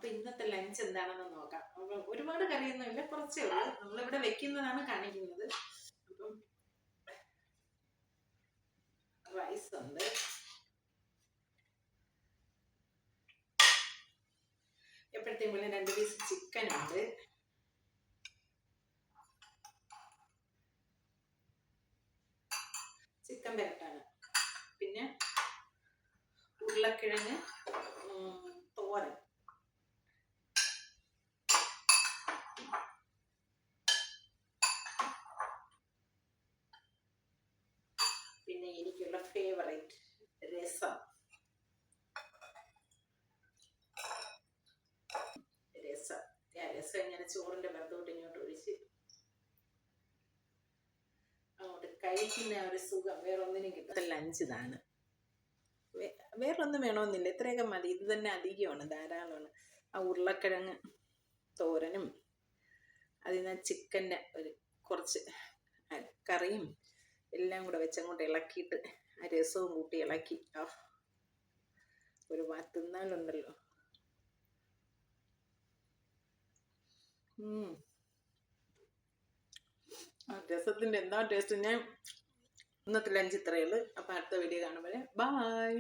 അപ്പൊ ഇന്നത്തെ ലഞ്ച് എന്താണെന്ന് നോക്കാം. ഒരുപാട് കറിയൊന്നുമില്ല, കുറച്ചേ ഉള്ളൂ. നമ്മളിവിടെ വെക്കുന്നതാണ് കാണിക്കുന്നത്. അപ്പം റൈസ് ഉണ്ട്, എപ്പോഴത്തെയും പോലെ 2 പീസ് ചിക്കൻ ഉണ്ട്, ചിക്കൻ പെരട്ടാണ്, പിന്നെ ഉരുളക്കിഴങ്ങ് തോരൻ, പിന്നെ എനിക്കുള്ള ഫേവറേറ്റ് രസം. രസം ഇങ്ങനെ ചോറിന്റെ പുറത്തോട്ട് ഇങ്ങോട്ട് ഒഴിച്ച് അങ്ങോട്ട് കഴിക്കുന്ന ഒരു സുഖം വേറൊന്നിനും കിട്ടും. ലഞ്ച് ഇതാണ്, വേറൊന്നും വേണമെന്നില്ല, ഇത്രയൊക്കെ മതി. ഇത് തന്നെ അധികമാണ്, ധാരാളമാണ്. ആ ഉരുളക്കിഴങ്ങ് തോരനും അതിൽ നിന്ന് ചിക്കൻ്റെ ഒരു കുറച്ച് കറിയും എല്ലാം കൂടെ വെച്ചങ്ങോട്ട് ഇളക്കിയിട്ട് ആ രസവും കൂട്ടി ഇളക്കി ഒരു തിന്നാലുണ്ടല്ലോ. രസത്തിൻ്റെ എന്താ ടേസ്റ്റ്. ഞാൻ ഇന്നത്തെ ലഞ്ച് ഇത്രയേ ഉള്ളൂ. അപ്പം അടുത്ത വീഡിയോ കാണുമ്പോൾ ബൈ.